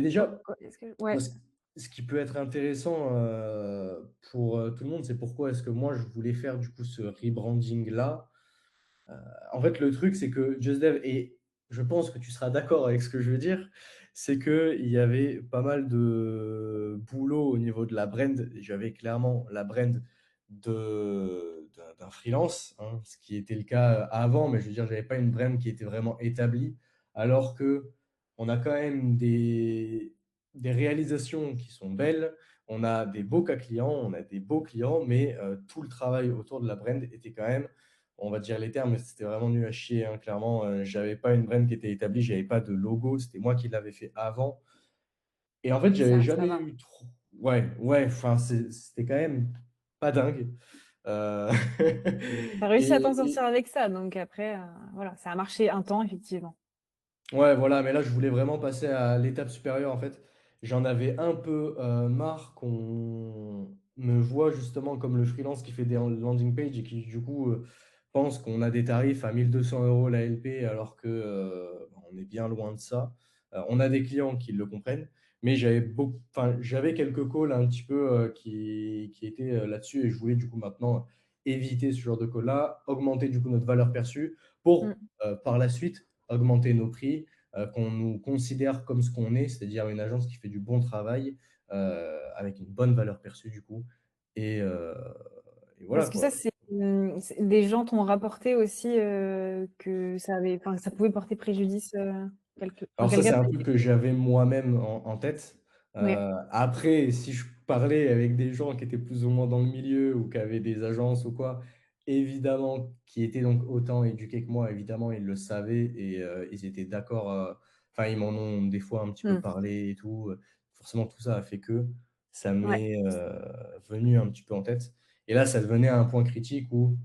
déjà, est-ce que moi, ouais. ce qui peut être intéressant, pour, tout le monde, c'est pourquoi est-ce que moi je voulais faire du coup ce rebranding-là. En fait, le truc, c'est que Just Dev et je pense que tu seras d'accord avec ce que je veux dire, c'est qu'il y avait pas mal de boulot au niveau de la brand. J'avais clairement la brand d'un freelance, hein, ce qui était le cas avant, mais je veux dire, j'avais pas une brand qui était vraiment établie, alors que on a quand même des réalisations qui sont belles, on a des beaux cas clients, on a des beaux clients, mais tout le travail autour de la brand était quand même, on va dire les termes, mais c'était vraiment nul à chier, hein, clairement. J'avais pas une brand qui était établie, j'avais pas de logo, c'était moi qui l'avais fait avant. Et en fait, Ça j'avais reste pas jamais mal. eu trop. Ouais, ouais, enfin, c'était quand même pas dingue. Euh, Tu as réussi à t'en sortir et, avec ça, donc après, voilà, ça a marché un temps, effectivement. Ouais, voilà, mais là, je voulais vraiment passer à l'étape supérieure, en fait. J'en avais un peu marre qu'on me voit justement comme le freelance qui fait des landing pages et qui, du coup, pense qu'on a des tarifs à 1 200 € la LP, alors que on est bien loin de ça. On a des clients qui le comprennent, mais enfin, j'avais quelques calls un petit peu qui étaient là-dessus, et je voulais, du coup, maintenant éviter ce genre de call-là, augmenter, du coup, notre valeur perçue pour, Mmh. par la suite, augmenter nos prix, qu'on nous considère comme ce qu'on est, c'est-à-dire une agence qui fait du bon travail, avec une bonne valeur perçue du coup. Et, euh, et voilà Parce que ça, quoi. des gens t'ont rapporté aussi que enfin, que ça pouvait porter préjudice, Alors ça, quelqu'un c'est t'a un truc dit. que j'avais moi-même en tête. Ouais, Après, si je parlais avec des gens qui étaient plus ou moins dans le milieu ou qui avaient des agences ou quoi, évidemment, qui étaient donc autant éduqués que moi, évidemment, ils le savaient et ils étaient d'accord. Enfin, ils m'en ont des fois un petit peu mmh, parlé et tout. Forcément, tout ça a fait que ça ouais, m'est venu un petit peu en tête. Et là, ça devenait un point critique où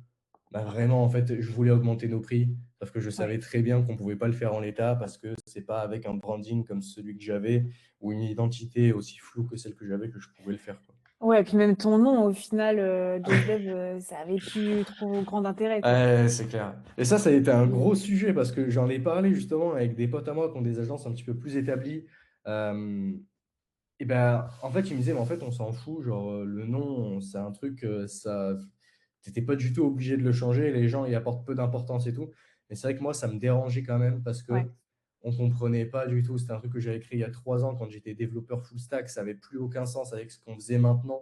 bah, vraiment, en fait, je voulais augmenter nos prix parce que je ouais. savais très bien qu'on ne pouvait pas le faire en l'état parce que c'est pas avec un branding comme celui que j'avais ou une identité aussi floue que celle que j'avais que je pouvais le faire, quoi. Ouais, et puis même ton nom, au final, Just Dev, ça avait plus trop grand intérêt, quoi. Ouais, c'est clair. Et ça a été un gros Et sujet parce que j'en ai parlé justement avec des potes à moi qui ont des agences un petit peu plus établies. Euh, et ben, en fait, ils me disaient, mais en fait, on s'en fout. Genre, le nom, c'est un truc, ça, t'étais pas du tout obligé de le changer. Les gens y apportent peu d'importance et tout. Mais c'est vrai que moi, ça me dérangeait quand même parce ouais. que on comprenait pas du tout. C'était un truc que j'avais créé il y a 3 ans quand j'étais développeur full stack. Ça avait plus aucun sens avec ce qu'on faisait maintenant.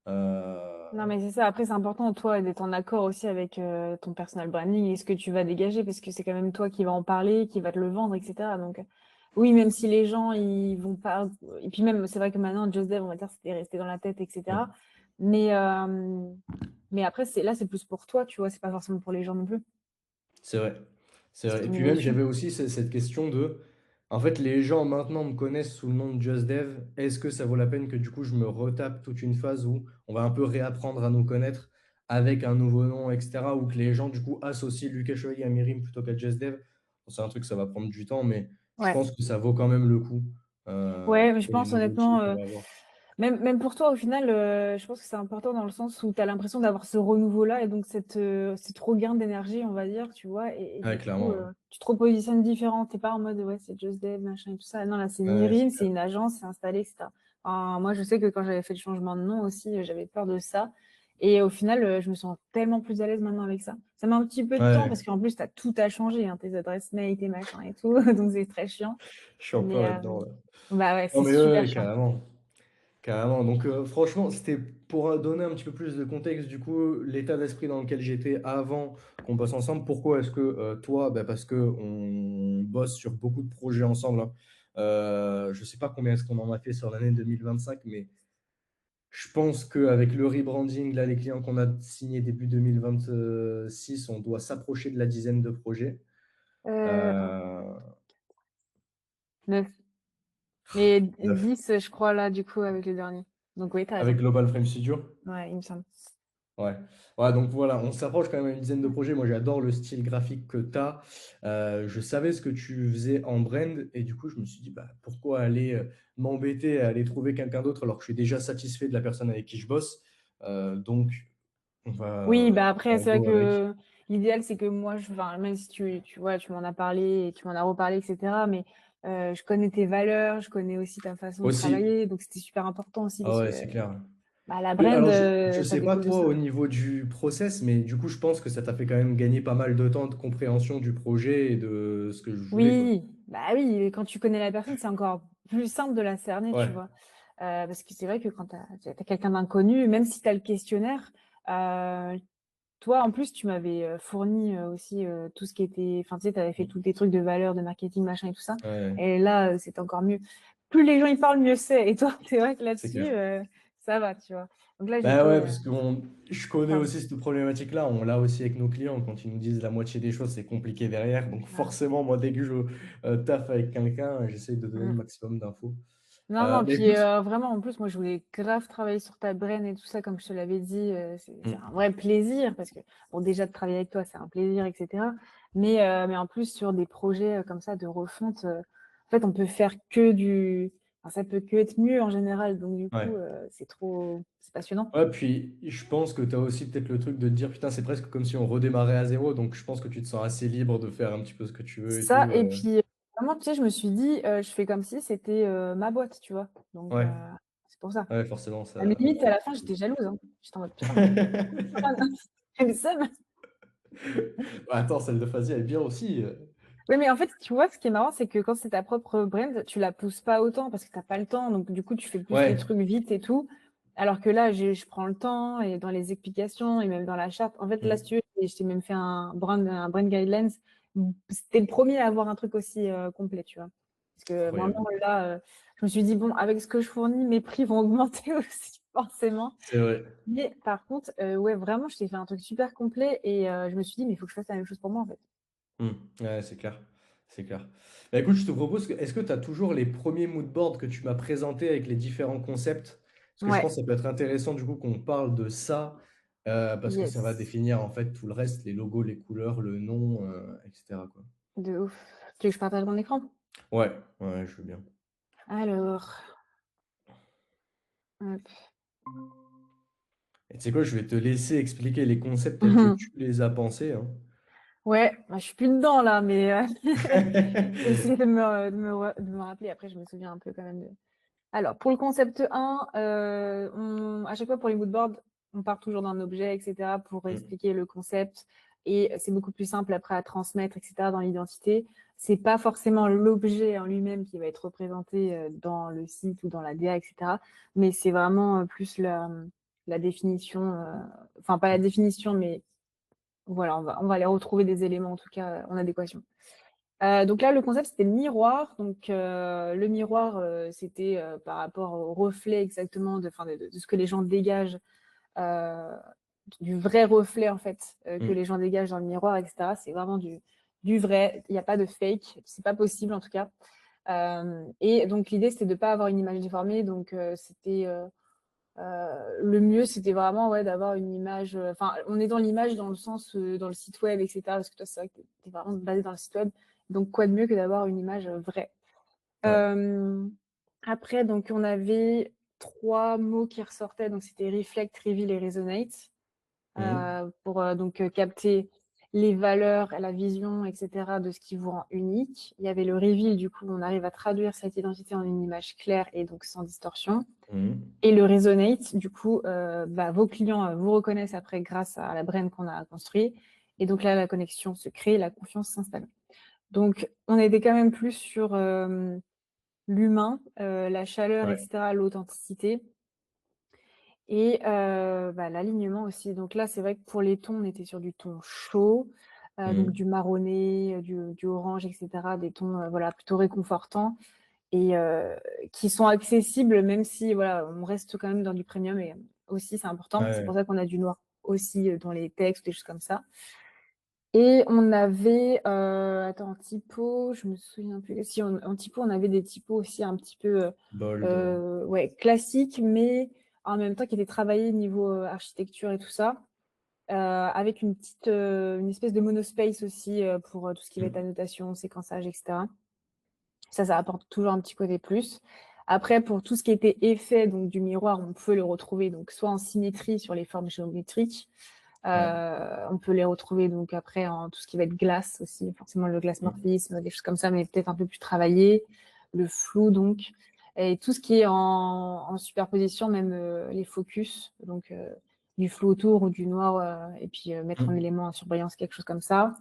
Euh, Non, mais c'est ça. Après, c'est important, toi, d'être en accord aussi avec ton personal branding et ce que tu vas dégager, parce que c'est quand même toi qui vas en parler, qui va te le vendre, etc. Donc, oui, même si les gens, ils vont pas. Et puis même, c'est vrai que maintenant, Just Dev, on va dire, c'était resté dans la tête, etc. Mais, euh, mais après, c'est plus pour toi, tu vois, c'est pas forcément pour les gens non plus. C'est vrai. C'est C'est vrai. Et ton puis même, évolution. j'avais aussi cette question de, en fait, les gens maintenant me connaissent sous le nom de Just Dev. Est-ce que ça vaut la peine que du coup, je me retape toute une phase où on va un peu réapprendre à nous connaître avec un nouveau nom, etc. Ou que les gens, du coup, associent Lucas Chevalier à Mirim plutôt qu'à Just Dev. Bon, c'est un truc, ça va prendre du temps, mais je Ouais. pense que ça vaut quand même le coup Ouais, mais je pour les pense évolutions honnêtement, qu'il va y avoir. même pour toi, au final, je pense que c'est important dans le sens où tu as l'impression d'avoir ce renouveau-là et donc cette regain d'énergie, on va dire, tu vois. Et Ouais, du coup, clairement. Ouais, tu te repositionnes différent. T'es pas en mode, ouais, c'est Just Dev, machin et tout ça. Non, là, c'est ouais, c'est Mirim, c'est clair. une agence, c'est installé, etc. Enfin, moi, je sais que quand j'avais fait le changement de nom aussi, j'avais peur de ça. Et au final, je me sens tellement plus à l'aise maintenant avec ça. Ça met un petit peu de temps Ouais, parce qu'en plus, tu as tout à changer, hein, tes adresses mail, tes machins et tout. Donc, c'est très chiant. je suis encore Mais, là-dedans. Ouais. bah ouais, Non, c'est mais ouais, super ouais, chiant. carrément. Carrément. Donc, franchement, c'était pour donner un petit peu plus de contexte, du coup, l'état d'esprit dans lequel j'étais avant qu'on bosse ensemble. Pourquoi est-ce que toi, bah, parce que on bosse sur beaucoup de projets ensemble, hein. Je sais pas combien est-ce qu'on en a fait sur l'année 2025, mais je pense qu'avec le rebranding, là, les clients qu'on a signés début 2026, on doit s'approcher de la dizaine de projets. Attends, Euh, 9. Mais 9. 10, je crois, là, du coup, avec le dernier. Donc oui, t'as Avec raison. Global Frame Studio. Ouais, il me semble. Ouais. Ouais, donc voilà, on s'approche quand même à une dizaine de projets. Moi, j'adore le style graphique que tu as. Je savais ce que tu faisais en brand et du coup, je me suis dit, bah, pourquoi aller m'embêter à aller trouver quelqu'un d'autre alors que je suis déjà satisfait de la personne avec qui je bosse. Donc, Oui, bah on après, va c'est vrai go avec. que l'idéal, c'est que moi, enfin, même si tu vois, tu m'en as parlé et tu m'en as reparlé, etc. Mais je connais tes valeurs, je connais aussi ta façon de Aussi. travailler, donc c'était super important aussi Ah parce ouais, que, c'est clair. bah, la Mais brand, alors, je ça sais pas découle de toi ça. au niveau du process, mais du coup, je pense que ça t'a fait quand même gagner pas mal de temps de compréhension du projet et de ce que je voulais, quoi. Oui, bah, oui, et quand tu connais la personne, c'est encore plus simple de la cerner, tu Ouais, vois? Parce que c'est vrai que quand tu as quelqu'un d'inconnu, même si tu as le questionnaire, heu, toi, en plus, tu m'avais, fourni, aussi, tout ce qui était enfin, tu sais, tu avais fait tous tes trucs de valeurs, de marketing, machin et tout ça, ouais, et là, c'est encore mieux. Plus les gens, ils parlent, mieux c'est, et toi, c'est vrai que c'est là-dessus, clair. ça va, tu vois? Donc là, Bah ouais, j'étais, parce que je connais pardon. aussi cette problématique-là. On l'a aussi avec nos clients. Quand ils nous disent la moitié des choses, c'est compliqué derrière. Donc Ah, forcément, moi, dès que je taffe avec quelqu'un, j'essaye de donner le mmh. maximum d'infos. Non, non, Mais puis, écoute, vraiment, en plus, moi, je voulais grave travailler sur ta brain et tout ça, comme je te l'avais dit, c'est un mm, vrai plaisir parce que, bon, déjà de travailler avec toi, c'est un plaisir et cetera, mais en plus sur des projets, comme ça de refonte, en fait, on peut faire que du enfin, ça peut que être mieux en général, donc du coup, ouais. c'est passionnant. Ouais, puis je pense que tu as aussi peut-être le truc de te dire, putain, c'est presque comme si on redémarrait à zéro. Donc je pense que tu te sens assez libre de faire un petit peu ce que tu veux et Ça tout. et puis, vraiment, tu sais, je me suis dit, je fais comme si c'était, ma boîte, tu vois? Donc, Ouais, c'est pour ça. ouais, forcément, À la limite, à la fin, ça j'étais booste. jalouse, hein. J'étais en mode: «Putain, j'ai le seum». Attends, celle de Fazia elle est bien aussi. Oui, mais en fait, tu vois, ce qui est marrant, c'est que quand c'est ta propre brand, tu la pousses pas autant parce que t'as pas le temps. Donc, du coup, tu fais plus les Ouais. trucs vite et tout. Alors que là, je prends le temps et dans les explications et même dans la charte. En fait, là, si Mm. tu veux, je t'ai même fait un brand guidelines. C'était le premier à avoir un truc aussi complet, tu vois. Parce que Incroyable. vraiment, là, je me suis dit, bon, avec ce que je fournis, mes prix vont augmenter aussi, forcément. C'est vrai. Mais par contre, ouais, vraiment, je t'ai fait un truc super complet et je me suis dit, mais il faut que je fasse la même chose pour moi, en fait. Mm. Ouais, c'est clair. C'est clair. Bah, écoute, je te propose que, est-ce que tu as toujours les premiers moodboards que tu m'as présentés avec les différents concepts? Parce que je pense Ouais, que ça peut être intéressant du coup qu'on parle de ça, parce que ça va yes. définir en fait tout le reste, les logos, les couleurs, le nom, etc. quoi. De ouf. Tu veux que je partage mon écran? Ouais, ouais, je veux bien. Alors, hop. Et tu sais quoi, je vais te laisser expliquer les concepts tels que tu les as pensés, hein. Ouais, bah, je suis plus dedans là, mais je vais essayer de me rappeler. Après, je me souviens un peu quand même de. Alors, pour le concept 1, à chaque fois pour les moodboards, on part toujours d'un objet, etc., pour Mm. expliquer le concept. Et c'est beaucoup plus simple après à transmettre, etc., dans l'identité. C'est pas forcément l'objet en lui-même qui va être représenté dans le site ou dans la DA, etc., mais c'est vraiment plus la définition, enfin, pas la Mm. définition, mais voilà, on va aller retrouver des éléments en tout cas en adéquation. Donc là, le concept, c'était le miroir. Donc, le miroir, c'était, par rapport au reflet exactement de enfin de ce que les gens dégagent, heu, du vrai reflet en fait, que les Mm. gens dégagent dans le miroir et cetera. C'est vraiment du vrai. Il y a pas de fake, c'est pas possible en tout cas. Et donc l'idée, c'était de pas avoir une image déformée. Donc, c'était, le mieux, c'était vraiment, ouais, d'avoir une image, enfin, on est dans l'image dans le sens, dans le site web et cetera, parce que toi, c'est vrai que tu es vraiment basé dans le site web, donc quoi de mieux que d'avoir une image, vraie. Ouais. Hem, Après, donc on avait 3 mots qui ressortaient, donc c'était reflect, reveal et resonate, Mm. pour, donc, capter les valeurs, la vision et cetera de ce qui vous rend unique. Il y avait le reveal, du coup, on arrive à traduire cette identité en une image claire et donc sans distorsion. Mm. Et le resonate, du coup, bah, vos clients vous reconnaissent après grâce à la brand qu'on a construit. Et donc là, la connexion se crée, la confiance s'installe. Donc, on était quand même plus sur l'humain, la chaleur, Ouais. etc., l'authenticité et bah, l'alignement aussi. Donc là, c'est vrai que pour les tons, on était sur du ton chaud, donc Mm. du marronné, du orange, etc., des tons voilà, plutôt réconfortants et qui sont accessibles, même si voilà, on reste quand même dans du premium et aussi c'est important. C'est pour Ouais. ça qu'on a du noir aussi dans les textes, des choses comme ça. Et on avait, attends, en typo, je me souviens plus. Si, en typo, on avait des typos aussi un petit peu, Bold. ouais, classiques, mais en même temps qui étaient travaillés niveau architecture et tout ça, avec une espèce de monospace aussi pour tout ce qui va être Mm. annotation, séquençage, etc. Ça apporte toujours un petit côté plus. Après, pour tout ce qui était effet donc, du miroir, on peut le retrouver donc soit en symétrie sur les formes géométriques, Ouais. On peut les retrouver donc après en tout ce qui va être glace aussi, forcément le glace Mm. morphisme, des choses comme ça, mais peut-être un peu plus travaillé. Le flou donc, et tout ce qui est en superposition, même les focus, donc du flou autour ou du noir, et puis mettre un Mm. élément en surbrillance, quelque chose comme ça.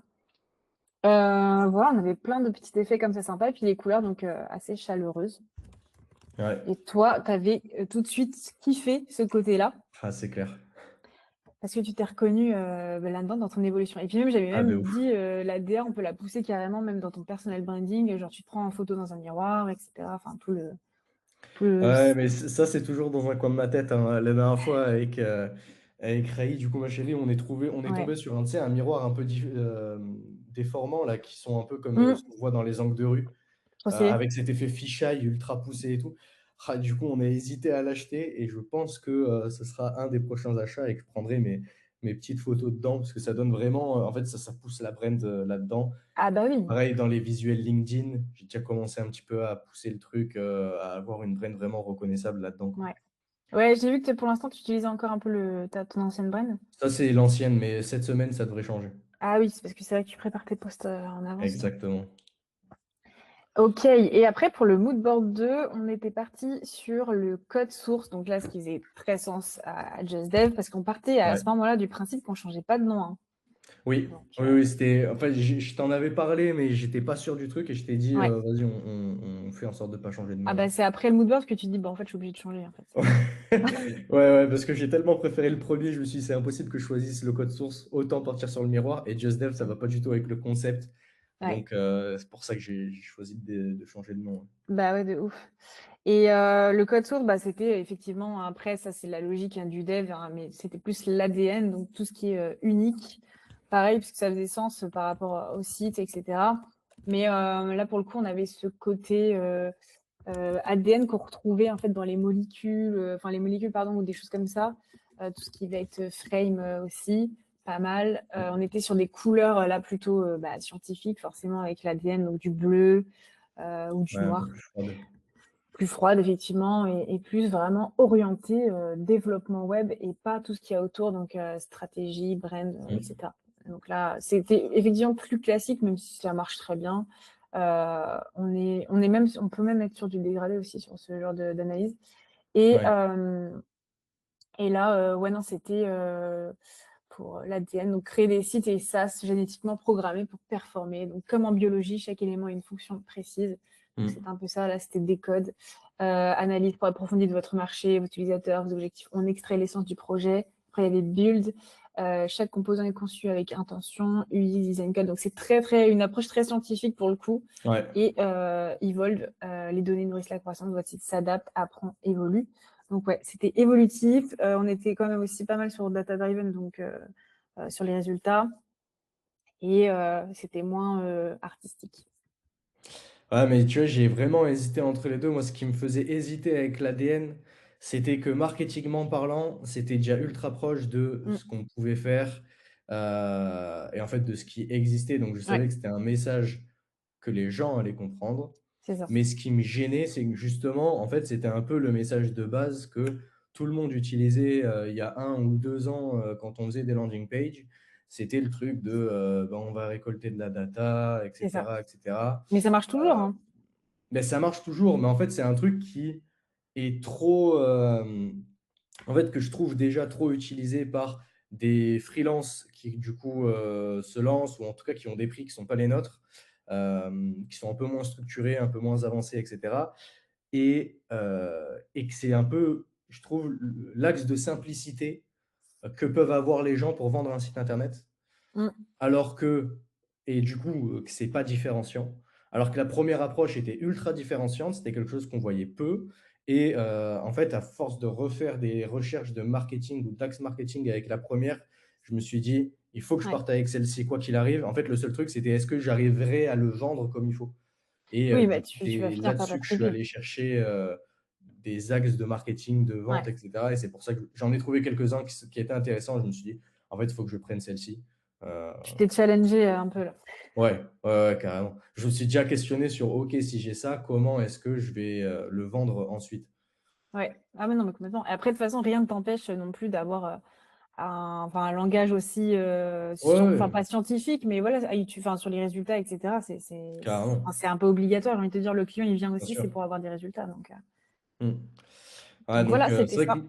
Voilà, on avait plein de petits effets comme ça sympas, et puis les couleurs donc assez chaleureuses. Ouais. Et toi, tu avais tout de suite kiffé ce côté-là, Ah, c'est clair. parce que tu t'es reconnu là-dedans dans ton évolution. Et puis même, j'avais Ah, de même ouf. dit, la DA, on peut la pousser carrément même dans ton personal branding, genre tu te prends en photo dans un miroir, etc. Enfin, tout le... Ouais, mais ça, c'est toujours dans un coin de ma tête, hein. La dernière fois, avec Raï, du coup, ma chérie, on est Ouais, tombé sur tu sais, un miroir un peu déformant, là, qui sont un peu comme ce mmh, qu'on voit dans les angles de rue, trop stylé. avec cet effet fisheye ultra poussé et tout. Ah, du coup, on a hésité à l'acheter et je pense que ce sera un des prochains achats et que je prendrai mes petites photos dedans parce que ça donne vraiment, en fait, ça pousse la brand là-dedans. Ah bah oui, Pareil, dans les visuels LinkedIn, j'ai déjà commencé un petit peu à pousser le truc, à avoir une brand vraiment reconnaissable là-dedans, quoi. ouais. Ouais, j'ai vu que pour l'instant, tu utilisais encore un peu ton ancienne brand. Ça, c'est l'ancienne, mais cette semaine, ça devrait changer. Ah oui, c'est parce que c'est vrai que tu prépares tes posts en avance, toi. Exactement. Ok, et après pour le mood board 2, on était parti sur le code source. Donc là, ce qui faisait très sens à Just Dev, parce qu'on partait à Ouais. ce moment-là du principe qu'on changeait pas de nom, hein. Oui, Donc, oui, oui, c'était. En fait, je t'en avais parlé, mais j'étais pas sûr du truc et je t'ai dit, ouais. vas-y, on fait en sorte de pas changer de Ah nom. bah c'est après le mood board que tu te dis, bah en fait, je suis obligée de changer, en fait. Ouais, ouais, parce que j'ai tellement préféré le premier, je me suis dit, c'est impossible que je choisisse le code source, autant partir sur le miroir. Et Just Dev, ça va pas du tout avec le concept. Ouais. Donc, c'est pour ça que j'ai choisi de changer de nom. Bah ouais, de ouf. Et le code source, bah, c'était effectivement, après, ça c'est la logique hein, du dev, hein, mais c'était plus l'ADN, donc tout ce qui est unique. Pareil, puisque ça faisait sens par rapport au site, etc. Mais là, pour le coup, on avait ce côté ADN qu'on retrouvait en fait dans les molécules, enfin les molécules, pardon, ou des choses comme ça. Tout ce qui va être frame aussi, pas mal. On était sur des couleurs là plutôt bah, scientifiques, forcément, avec l'ADN, donc du bleu ou du Ouais, un peu noir plus froide. plus froide effectivement et plus vraiment orientée développement web et pas tout ce qu'il y a autour, donc stratégie, brand, Mm. etc. Donc là, c'était effectivement plus classique, même si ça marche très bien. On peut même être sur du dégradé aussi sur ce genre d'analyse. Et, Ouais, euh, et là, ouais, non, c'était pour l'ADN, donc créer des sites et SAS génétiquement programmés pour performer. Donc, comme en biologie, chaque élément a une fonction précise. Donc, c'est mm. un peu ça. Là, c'était des codes, analyse pour approfondir de votre marché, vos utilisateurs, vos objectifs. On extrait l'essence du projet. Après, il y avait build. Chaque composant est conçu avec intention, UI, design code. Donc, c'est une approche très scientifique pour le coup. Ouais, Et Evolve, les données nourrissent la croissance, votre site s'adapte, apprend, évolue. Donc ouais, c'était évolutif. On était quand même aussi pas mal sur data driven, donc sur les résultats, et c'était moins artistique. ouais, mais tu vois, j'ai vraiment hésité entre les deux. Moi, ce qui me faisait hésiter avec l'ADN, c'était que marketingment parlant, c'était déjà ultra proche de Mm, ce qu'on pouvait faire et en fait de ce qui existait. Donc, je ouais, savais que c'était un message que les gens allaient comprendre. c'est ça. Mais ce qui me gênait, c'est que justement, en fait, c'était un peu le message de base que tout le monde utilisait il y a 1 ou 2 ans quand on faisait des landing pages. C'était le truc de ben, on va récolter de la data, C'est ça. etc., etc. Mais ça marche toujours, Euh, hein. mais ça marche toujours, mais en fait, c'est un truc qui est trop, en fait, que je trouve déjà trop utilisé par des freelances qui, du coup, se lancent ou en tout cas qui ont des prix qui ne sont pas les nôtres, qui sont un peu moins structurés, un peu moins avancés, etc. Et que c'est un peu, je trouve, l'axe de simplicité que peuvent avoir les gens pour vendre un site internet Mm, alors que, et du coup, que c'est pas différenciant. Alors que la première approche était ultra différenciante, c'était quelque chose qu'on voyait peu. Et en fait, à force de refaire des recherches de marketing ou d'axe marketing avec la première, je me suis dit, il faut que je ouais. parte avec celle-ci, quoi qu'il arrive. En fait, le seul truc, c'était est-ce que j'arriverai à le vendre comme il faut? Et Oui, bah du coup, tu vas c'est finir par là-dessus que je suis t'attribuer. allé chercher des axes de marketing, de Ouais. vente, etc. Et c'est pour ça que j'en ai trouvé quelques-uns qui étaient intéressants. Je me suis dit, en fait, il faut que je prenne celle-ci. Euh, Tu t'es challengé un peu là. Ouais, ouais, ouais, carrément. Je me suis déjà questionné sur, OK, si j'ai ça, comment est-ce que je vais le vendre ensuite? Ouais. Ah mais non, mais complètement. Et après, de toute façon, rien ne t'empêche non plus d'avoir un langage aussi, Ouais, enfin ouais, pas scientifique, mais voilà, enfin sur les résultats, et cetera. carrément, Enfin, c'est un peu obligatoire. J'ai envie de te dire, le client, il vient bien aussi, sûr. c'est pour avoir des résultats. Mmh. Ouais, Donc donc voilà, c'était c'est vrai ça. que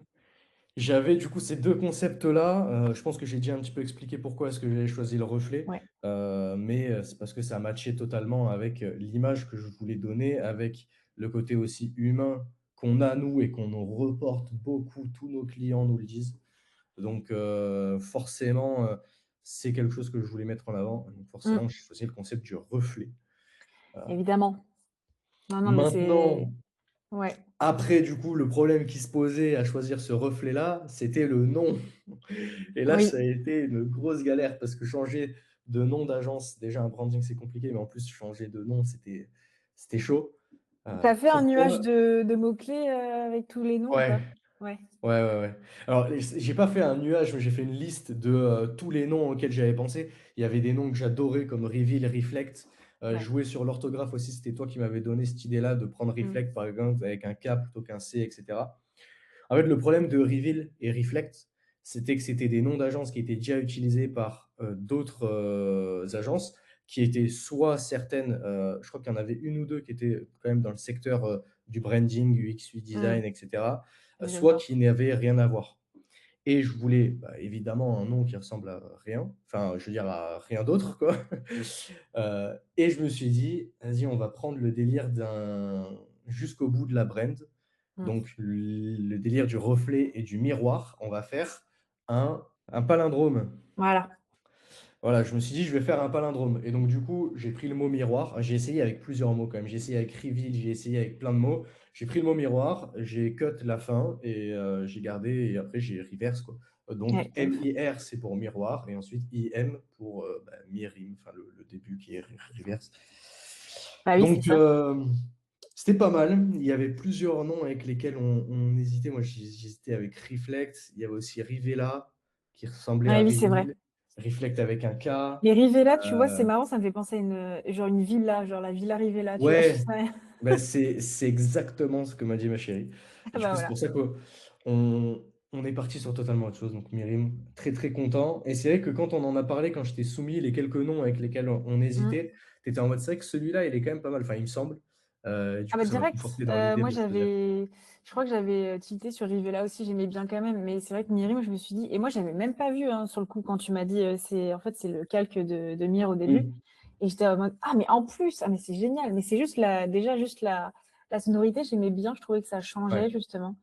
j'avais du coup ces 2 concepts-là, je pense que j'ai déjà un petit peu expliqué pourquoi est-ce que j'avais choisi le reflet, Ouais. mais c'est parce que ça matchait totalement avec, l'image que je voulais donner, avec le côté aussi humain qu'on a nous et qu'on nous reporte beaucoup, tous nos clients nous le disent. Donc forcément, c'est quelque chose que je voulais mettre en avant, donc Mmh. forcément j'ai choisi le concept du reflet. Heu, Évidemment. Non, non, mais c'est Maintenant, ouais. après du coup, le problème qui se posait à choisir ce reflet-là, c'était le nom. Et là, ça Oui. a été une grosse galère parce que changer de nom d'agence, déjà un branding, c'est compliqué, mais en plus changer de nom, c'était chaud. Tu as fait un nuage Pourquoi? de mots-clés, avec tous les noms ou Ouais, pas? Ouais, ouais, ouais, ouais. Alors j'ai pas fait un nuage, mais j'ai fait une liste de, tous les noms auxquels j'avais pensé. Il y avait des noms que j'adorais comme Reveal, Reflect, ouais. jouer sur l'orthographe aussi, c'était toi qui m'avais donné cette idée-là de prendre Mmh. Reflect, par exemple, avec un K plutôt qu'un C et cetera. En fait, le problème de Reveal et Reflect, c'était que c'était des noms d'agences qui étaient déjà utilisés par, d'autres, agences qui étaient soit certaines, je crois qu'il y en avait une ou 2 qui étaient quand même dans le secteur, du branding, UX, UI Mmh. design et cetera, Je soit vois. qui n'avaient rien à voir et je voulais, bah, évidemment un nom qui ressemble à rien, enfin, je veux dire à rien d'autre, quoi. Et je me suis dit: «Vas-y, on va prendre le délire jusqu'au bout de la brand». Mmh. Donc le délire du reflet et du miroir, on va faire un palindrome. Voilà. Voilà, je me suis dit: «Je vais faire un palindrome» et donc du coup, j'ai pris le mot miroir. J'ai essayé avec plusieurs mots quand même. J'ai essayé avec reveal, j'ai essayé avec plein de mots. J'ai pris le mot miroir, j'ai cut la fin et j'ai gardé et après j'ai reverse quoi. Donc Ouais, de ouf. M-I-R, c'est pour miroir et ensuite I-M pour, bah, mirim, enfin le début qui est reverse. Bah oui, c'est Donc ça. c'était pas mal. Il y avait plusieurs noms avec lesquels on hésitait. Moi, j'hésitais avec Reflect. Il y avait aussi Rivella qui ressemblait à Ouais, oui, c'est vrai. Reveal. Reflect avec un K. Les Rivella, tu vois, c'est Heu, marrant, ça me fait penser à genre une villa, genre la villa Rivella, tu vois? ouais, Ouais. bah, c'est exactement ce que m'a dit ma chérie. Bah Du coup, c'est voilà. pour ça qu'on est parti sur totalement autre chose. Donc Mirim, très, très content et c'est vrai que quand on en a parlé, quand je t'ai soumis les quelques noms avec lesquels on Mmh. hésitait, tu étais en mode: «C'est vrai que celui-là, il est quand même pas mal». Enfin, il me semble. Du Ah coup, bah ça m'a direct, conforté dans l'idée moi de choisir. je crois que j'avais, tilté sur Rivella aussi, j'aimais bien quand même, mais c'est vrai que Mirim, je me suis dit et moi j'avais même pas vu, hein, sur le coup quand tu m'as dit, c'est en fait, c'est le calque de Mir au début Mmh. et j'étais en mode: «Ah mais en plus! Ah mais c'est génial!» mais c'est juste déjà juste la sonorité, j'aimais bien, je trouvais que ça changeait Ouais, justement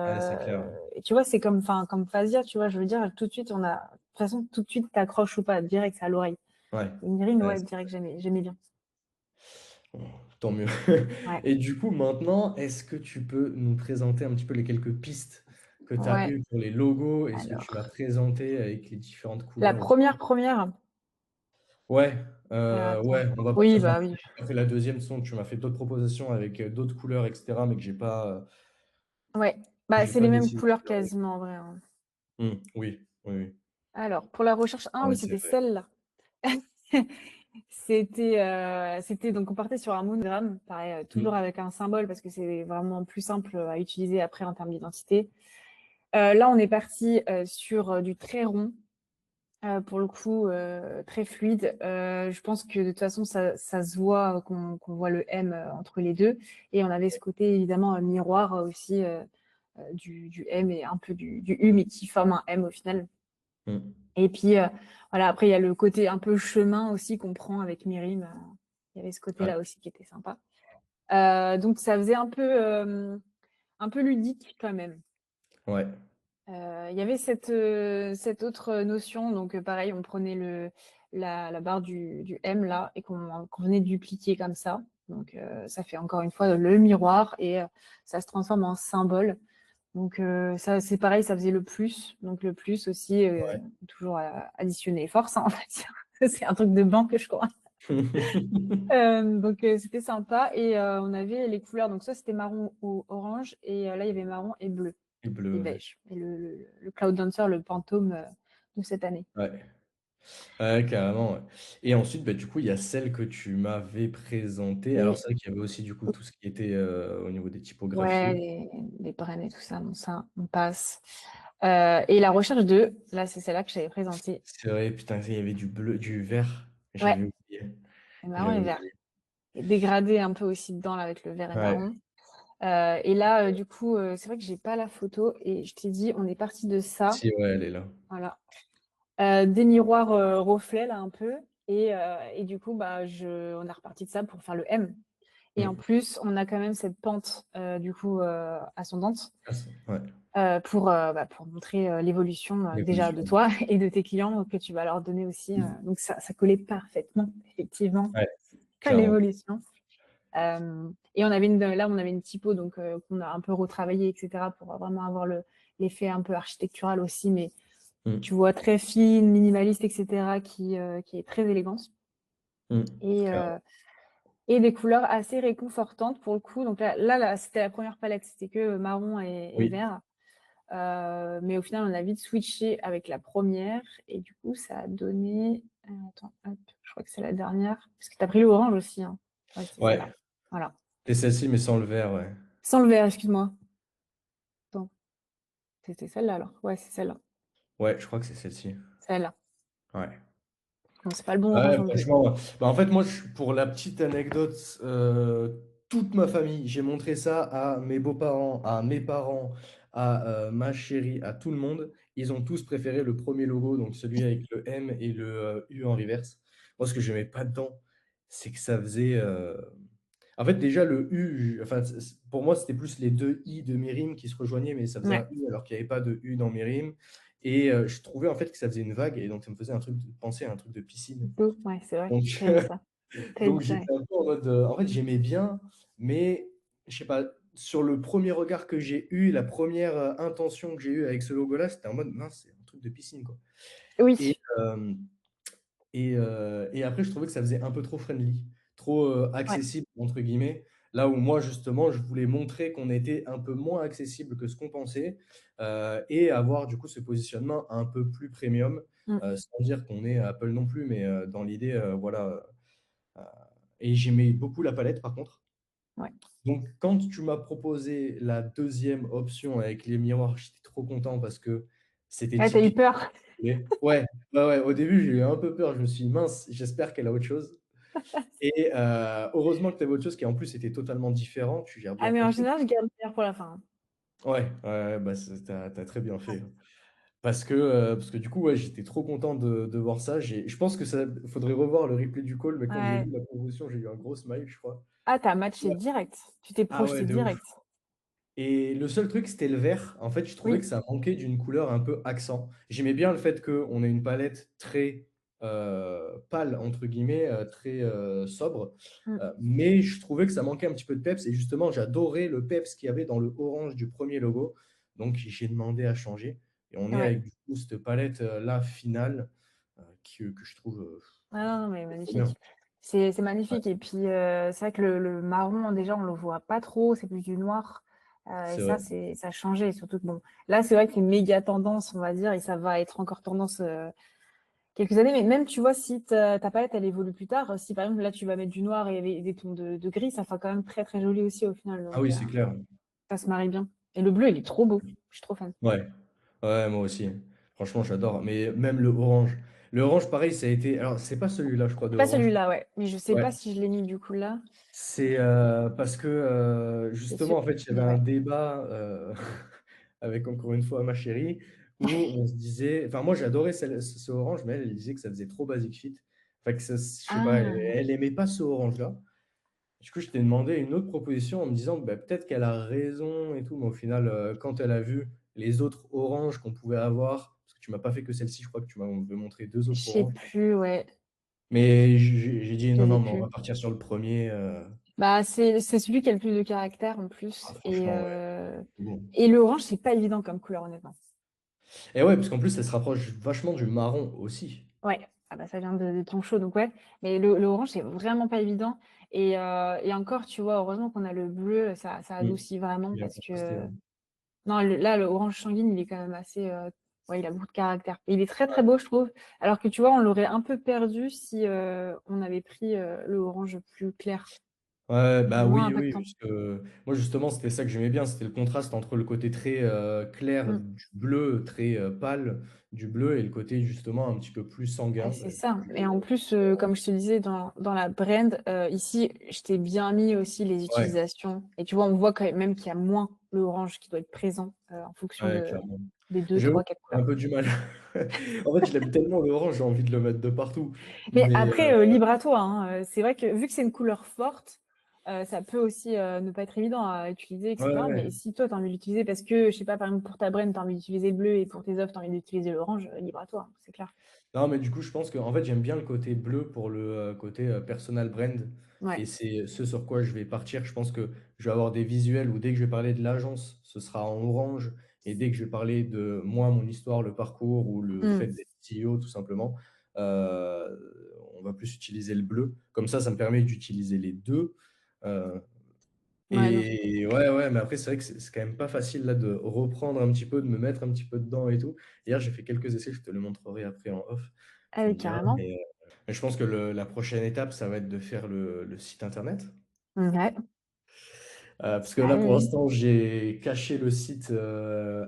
ouais, c'est clair. et tu vois, c'est comme enfin, comme Fazia, tu vois? Je veux dire, tout de suite, de toute façon, tout de suite, tu ou pas, direct, c'est à l'oreille. Ouais, Et Mirim, ouais, ouais, direct, j'aimais bien. bon, tant mieux. Ouais, Et du coup, maintenant, est-ce que tu peux nous présenter un petit peu les quelques pistes que tu as ouais, eues pour les logos et ce que tu m'as alors présenté avec les différentes la couleurs aussi? première. Ouais, Attends. ouais, on va Oui, partir sur la bah oui. 1re, après la 2e, de toute façon, tu m'as fait d'autres propositions avec, d'autres couleurs et cetera, mais que Ouais. Bah, j'ai c'est pas les mêmes décidé couleurs de leur quasiment en vrai, hein. oui, oui, oui. Alors, pour la recherche Ah oui, ouais, c'est c'était vrai. celle-là. C'était donc on partait sur un monogramme, pareil, toujours Mmh, avec un symbole parce que c'est vraiment plus simple, à utiliser après en termes d'identité. Là, on est parti, sur, du très rond, pour le coup, très fluide. Je pense que de toute façon ça se voit, qu'on voit le M, entre les 2 et on avait ce côté évidemment, miroir, aussi, du M et un peu du U, mais qui forme un M au final. mmh, Et puis, voilà, après il y a le côté un peu chemin aussi qu'on prend avec Mirim, il y avait ce ouais, côté-là aussi qui était sympa. Donc ça faisait un peu ludique quand même. ouais, Il y avait cette autre notion, donc pareil, on prenait la barre du M là et qu'on venait dupliquer comme ça. Donc ça fait encore une fois le miroir et ça se transforme en symbole. Donc ça, c'est pareil, ça faisait le plus. Donc le plus aussi, ouais. toujours additionner force, hein, on va dire. C'est un truc de banque, je crois. Donc c'était sympa et on avait les couleurs. Donc ça, c'était marron ou orange et là, il y avait marron et bleu Et et bleu, ouais. beige. Et le Cloud Dancer, le Pantôme de cette année. Ouais. Ouais, carrément, ouais. Et ensuite, bah, du coup, il y a celle que tu m'avais présentée. Alors, Et c'est vrai qu'il y avait aussi, du coup, tout ce qui était, au niveau des ouais, typographies. les Bren et tout ça, bon, ça, on passe. Et la recherche de, là, c'est celle-là que j'avais présentée. C'est vrai, putain, il y avait du bleu, du vert. Ouais, J'avais oublié. et marron J'avais et vert. oublié. Et dégradé un peu aussi dedans, là, avec le vert et Ouais. marron. Et là, du coup, c'est vrai que j'ai pas la photo et je t'ai dit, on est parti de ça. Si, ouais, elle est là. Voilà. Des miroirs reflets, là, un peu. Et du coup, bah, on est reparti de ça pour faire le M. Et en Mm. plus, on a quand même cette pente, du coup, ascendante. Ah, ouais. Pour montrer l'évolution déjà de L'évolution. toi et de tes clients que tu vas leur donner aussi. Donc ça collait parfaitement, effectivement, Ouais, à clairement. l'évolution. Et là, on avait une typo donc, qu'on a un peu retravaillé, etc., pour vraiment avoir l'effet un peu architectural aussi, mais Mm. tu vois, très fine, minimaliste, etc., qui est très élégante. Mm. Et, Clairement. euh, et des couleurs assez réconfortantes pour le coup. Donc là c'était la première palette, c'était que marron et Oui. vert. Mais au final, on a vite switché avec la première. Et du coup, ça a donné. Attends, hop, je crois que c'est la dernière. Parce que tu as pris le orange aussi, hein. Ouais, c'est Ouais. celle-là. Voilà. Et celle-ci, mais sans le vert, ouais. Sans le vert, excuse-moi. Attends, c'était celle-là alors. Ouais, c'est celle-là. Ouais, je crois que c'est celle-ci. Celle-là. Ouais. Non, c'est pas le bon orange Ouais, non plus. franchement, bah, en fait, moi, pour la petite anecdote, toute ma famille, j'ai montré ça à mes beaux-parents, à mes parents, à ma chérie, à tout le monde. Ils ont tous préféré le premier logo, donc celui avec le M et le U en reverse. Moi, ce que j'aimais pas dedans, c'est que ça faisait. En fait, déjà, le U, enfin, pour moi, c'était plus les deux I de mes rimes qui se rejoignaient, mais ça faisait Ouais, un U alors qu'il n'y avait pas de U dans mes rimes. Et je trouvais en fait que ça faisait une vague, et donc ça me faisait penser à un truc de piscine. plutôt. Ouais, c'est vrai. Donc, T'as dit ça. T'as donc dit ça, j'étais ouais. un peu en mode, en fait, j'aimais bien, mais je sais pas, sur le premier regard que j'ai eu, la première intention que j'ai eue avec ce logo-là, c'était en mode, mince, c'est un truc de piscine, quoi. Et, Oui, euh, et après, je trouvais que ça faisait un peu trop friendly, trop ouais. accessible, entre guillemets. Là où moi, justement, je voulais montrer qu'on était un peu moins accessible que ce qu'on pensait, et avoir du coup ce positionnement un peu plus premium, Mm. sans dire qu'on est Apple non plus, mais dans l'idée, voilà. euh, et j'aimais beaucoup la palette, par contre. Ouais. Donc, quand tu m'as proposé la deuxième option avec les miroirs, j'étais trop content parce que c'était Ouais, t'as eu typique. peur. Ouais, ouais, ouais. Au début, j'ai eu un peu peur. Je me suis dit, mince, j'espère qu'elle a autre chose. Et heureusement que tu avais autre chose qui en plus était totalement différent. Tu gères Ah, bien mais en ton truc. général, je garde le meilleur pour la fin, hein. Ouais, ouais, bah, t'as très bien fait. Parce que du coup, ouais, j'étais trop content de voir ça. Je pense que ça faudrait revoir le replay du call, mais quand j'ai Ouais. vu la proposition, j'ai eu un gros smile, je crois. Ah, t'as matché direct. Tu t'es Ah ouais, projeté de ouf. direct. Et le seul truc, c'était le vert. En fait, je trouvais que Oui. ça manquait d'une couleur un peu accent. J'aimais bien le fait qu'on ait une palette très pâle, entre guillemets, très sobre. Mm. Mais je trouvais que ça manquait un petit peu de peps. Et justement, j'adorais le peps qu'il y avait dans le orange du premier logo. Donc, j'ai demandé à changer. Et on est Ouais. avec du coup cette palette là finale, que je trouve Ah non, non, mais trop bien. magnifique. C'est Ouais, magnifique. Et puis, c'est vrai que le marron, déjà, on le voit pas trop. C'est plus du noir. Et c'est ça, vrai. ça a changé. Surtout que, bon, là, c'est vrai que c'est méga tendance, on va dire. Et ça va être encore tendance quelques années. Mais même, tu vois, si ta palette, elle évolue plus tard, si par exemple, là, tu vas mettre du noir et avec des tons de gris, ça fera quand même très, très joli aussi au final. Ah Donc, oui, c'est clair. ça se marie bien. Et le bleu, il est trop beau. Je suis trop fan. Ouais. Ouais, moi aussi. Franchement, j'adore. Mais même le orange. Le orange, pareil, ça a été. Alors, c'est pas celui-là, je crois, de Pas orange. celui-là, ouais. Mais je sais Ouais. pas si je l'ai mis du coup là. C'est parce que C'est justement, en fait, il y avait celui-ci, un ouais. débat avec encore une fois ma chérie où on se disait. Enfin, moi, j'adorais ce orange, mais elle, elle disait que ça faisait trop basic fit. Enfin, que ça, je sais pas, Ah, elle aimait pas ce orange-là. Du coup, je t'ai demandé une autre proposition en me disant bah, peut-être qu'elle a raison et tout, mais au final, quand elle a vu les autres oranges qu'on pouvait avoir, parce que tu m'as pas fait que celle-ci, je crois que tu m'as montré deux je autres sais oranges. plus, ouais. Mais j'ai dit Je non, les non, ai mais on plus. va partir sur le premier. Bah, c'est celui qui a le plus de caractère en Ah, plus. franchement, ouais. Bon. Et le orange, c'est pas évident comme couleur, honnêtement. Et ouais, parce qu'en plus, elle se rapproche vachement du marron aussi. Ouais. Ah bah, ça vient des tons chauds, donc ouais. Mais le orange, c'est vraiment pas évident. Et encore, tu vois, heureusement qu'on a le bleu, ça Mm. adoucit vraiment Il a parce contrasté, que ouais. non, là, le orange sanguine, il est quand même assez. Ouais, il a beaucoup de caractère. Et il est très très Ouais. beau, je trouve. Alors que tu vois, on l'aurait un peu perdu si on avait pris le orange plus clair. Ouais, C'est bah moins oui, oui, impactant. parce que moi justement c'était ça que j'aimais bien, c'était le contraste entre le côté très clair Mmh. du bleu, très pâle du bleu et le côté justement un petit peu plus Ouais, sanguin, c'est du ça. plus, Et en plus, comme je te disais dans la brand, ici, je t'ai bien mis aussi les ouais, utilisations et tu vois, on voit quand même qu'il y a moins l'orange qui doit être présent, en fonction ouais, clairement. des deux, J'avoue, trois, quatre j'ai un couleurs. peu du mal. En fait, je l'aime tellement l'orange, j'ai envie de le mettre de partout. Mais Mais après, libre à toi, hein, c'est vrai que vu que c'est une couleur forte, ça peut aussi, ne pas être évident à utiliser et ouais, cetera. Mais ouais. si toi, tu as envie d'utiliser parce que, je sais pas, par exemple, pour ta brand, tu as envie d'utiliser le bleu et pour tes offres, tu as envie d'utiliser l'orange, libre à toi, hein, c'est clair. Non, mais du coup, je pense que en fait, j'aime bien le côté bleu pour le côté personal brand. Ouais. Et c'est ce sur quoi je vais partir. Je pense que je vais avoir des visuels où dès que je vais parler de l'agence, ce sera en orange. Et dès que je vais parler de moi, mon histoire, le parcours ou le fait Mmh. d'être CEO, tout simplement, euh, on va plus utiliser le bleu. Comme ça me permet d'utiliser les deux. Euh, Ouais, non. et ouais, ouais, mais après, c'est vrai que c'est quand même pas facile là de reprendre un petit peu, de me mettre un petit peu dedans et tout. Hier, j'ai fait quelques essais, je te le montrerai après en off. Ah Tu oui, me diras. carrément. Mais je pense que la prochaine étape, ça va être de faire le site internet. Ouais. Parce que Ah là, oui, pour oui. l'instant, j'ai caché le site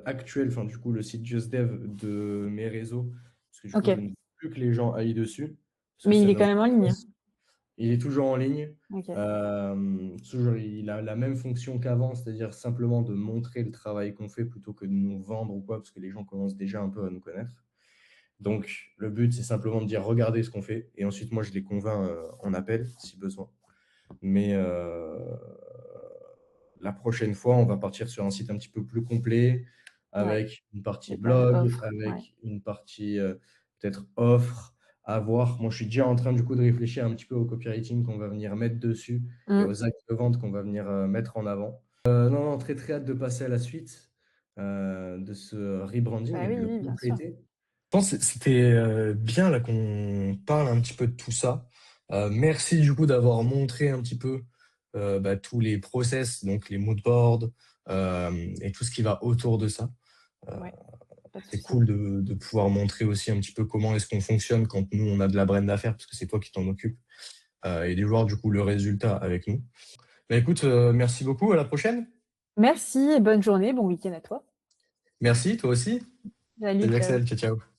actuel, enfin, du coup, le site JustDev de mes réseaux. Parce que du coup, je ne OK. veux plus que les gens aillent dessus. Parce que Mais ça il est n'a quand même en aucun ligne? sens. Il est toujours en ligne. OK. Toujours, il a la même fonction qu'avant, c'est-à-dire simplement de montrer le travail qu'on fait plutôt que de nous vendre ou quoi, parce que les gens commencent déjà un peu à nous connaître. Donc, le but, c'est simplement de dire regardez ce qu'on fait, et ensuite, moi, je les convainc en appel si besoin. Mais la prochaine fois, on va partir sur un site un petit peu plus complet, Ouais. avec une partie Des pages blog, offres, ouais. avec une partie peut-être offre à voir. Moi, je suis déjà en train du coup de réfléchir un petit peu au copywriting qu'on va venir mettre dessus et Mmh. aux actes de vente qu'on va venir mettre en avant. Non, non, très très hâte de passer à la suite de ce rebranding Bah et de oui, le oui, bien sûr. compléter. Je pense que c'était bien là qu'on parle un petit peu de tout ça. Merci du coup d'avoir montré un petit peu tous les process, donc les mood boards et tout ce qui va autour de ça. Euh, Ouais, pas de c'est souci. cool de pouvoir montrer aussi un petit peu comment est-ce qu'on fonctionne quand nous on a de la brand d'affaires, parce que c'est toi qui t'en occupes, et de voir du coup le résultat avec nous. Bah, écoute, merci beaucoup, à la prochaine. Merci et bonne journée, bon week-end à toi. Merci, toi aussi. Salut, Salut ciao. Axel, ciao ciao.